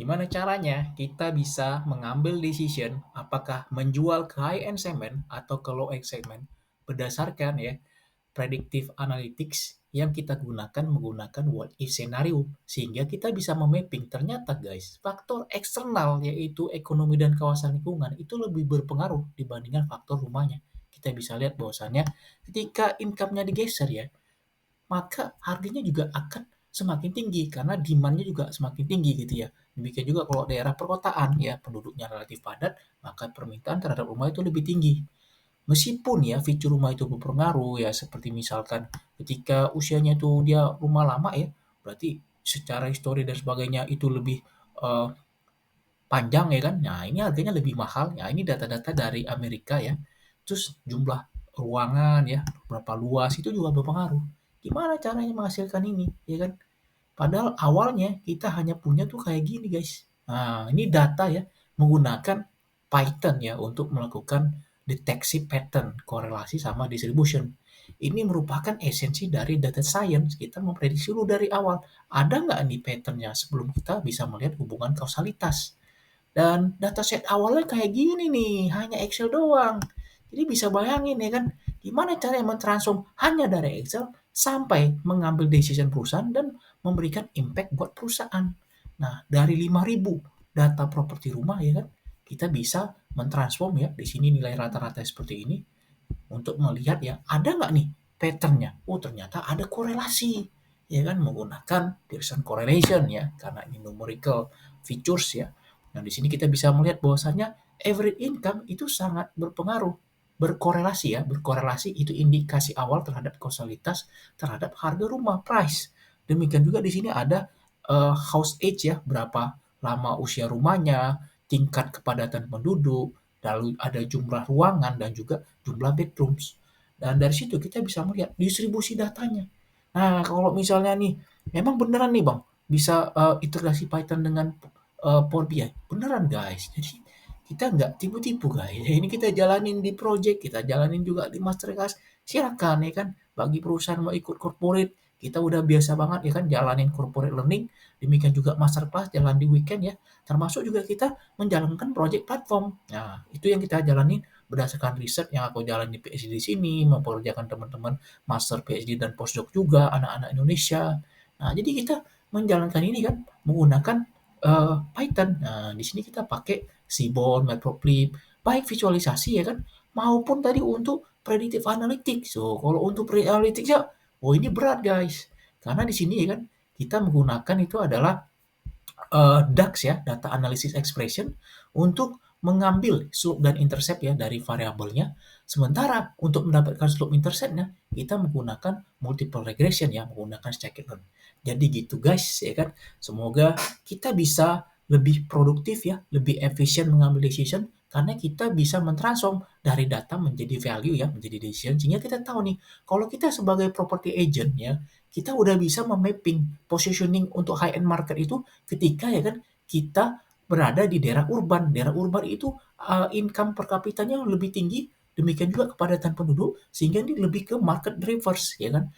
Gimana caranya kita bisa mengambil decision apakah menjual ke high end segment atau ke low end segment berdasarkan ya predictive analytics yang kita gunakan menggunakan what if scenario sehingga kita bisa memapping ternyata guys faktor eksternal yaitu ekonomi dan kawasan lingkungan itu lebih berpengaruh dibandingkan faktor rumahnya. Kita bisa lihat bahwasannya ketika income-nya digeser ya, maka harganya juga akan semakin tinggi karena demand-nya juga semakin tinggi gitu ya. Demikian juga kalau daerah perkotaan ya penduduknya relatif padat, maka permintaan terhadap rumah itu lebih tinggi. Meskipun ya fitur rumah itu berpengaruh ya seperti misalkan ketika usianya itu dia rumah lama ya, berarti secara histori dan sebagainya itu lebih eh, panjang ya kan. Nah, ini harganya lebih mahal. Ya, ini data-data dari Amerika ya. Terus jumlah ruangan ya, berapa luas itu juga berpengaruh. Gimana caranya menghasilkan ini, ya kan? Padahal awalnya kita hanya punya tuh kayak gini, guys. Nah, ini data ya menggunakan Python ya untuk melakukan deteksi pattern, korelasi sama distribution. Ini merupakan esensi dari data science. Kita memprediksi dulu dari awal. Ada nggak nih patternnya sebelum kita bisa melihat hubungan kausalitas. Dan dataset awalnya kayak gini nih, hanya Excel doang. Jadi bisa bayangin ya kan, gimana caranya mentransform hanya dari Excel sampai mengambil decision perusahaan dan memberikan impact buat perusahaan. Nah, dari 5.000 data properti rumah ya kan, kita bisa mentransform ya, di sini nilai rata-rata seperti ini, untuk melihat ya, ada nggak nih patternnya? Oh, ternyata ada korelasi, ya kan, menggunakan Pearson correlation ya, karena ini numerical features ya. Nah, di sini kita bisa melihat bahwasannya average income itu sangat berpengaruh, berkorelasi ya, berkorelasi itu indikasi awal terhadap kausalitas terhadap harga rumah, price. Demikian juga di sini ada house age ya, berapa lama usia rumahnya, tingkat kepadatan penduduk, lalu ada jumlah ruangan dan juga jumlah bedrooms. Dan dari situ kita bisa melihat distribusi datanya. Nah, kalau misalnya nih, memang beneran nih Bang, bisa integrasi Python dengan Power BI. Beneran guys. Jadi kita nggak tipu-tipu guys. Ini kita jalanin di project, kita jalanin juga di masterclass. Silakan ya kan, bagi perusahaan mau ikut corporate, kita udah biasa banget ya kan jalanin corporate learning. Demikian juga masterclass jalan di weekend ya. Termasuk juga kita menjalankan project platform. Nah, itu yang kita jalani berdasarkan riset yang aku jalani PhD di sini, mempekerjakan teman-teman master PhD dan postdoc juga, anak-anak Indonesia. Nah, jadi kita menjalankan ini kan menggunakan Python. Nah, di sini kita pakai Seaborn, Matplotlib, baik visualisasi ya kan, maupun tadi untuk predictive analytics. So, kalau untuk predictive analytics ya, oh ini berat guys. Karena di sini ya kan, kita menggunakan itu adalah DAX ya, Data Analysis Expression, untuk mengambil slope dan intercept ya dari variabelnya. Sementara untuk mendapatkan slope interceptnya, kita menggunakan multiple regression ya, menggunakan scikit-learn. Jadi gitu guys, ya kan. Semoga kita bisa lebih produktif ya, lebih efisien mengambil decision karena kita bisa mentransform dari data menjadi value ya, menjadi decision. Sehingga kita tahu nih, kalau kita sebagai property agent ya, kita udah bisa memapping positioning untuk high end market itu ketika ya kan kita berada di daerah urban. Daerah urban itu income per kapitanya lebih tinggi, demikian juga kepadatan penduduk sehingga ini lebih ke market drivers ya kan.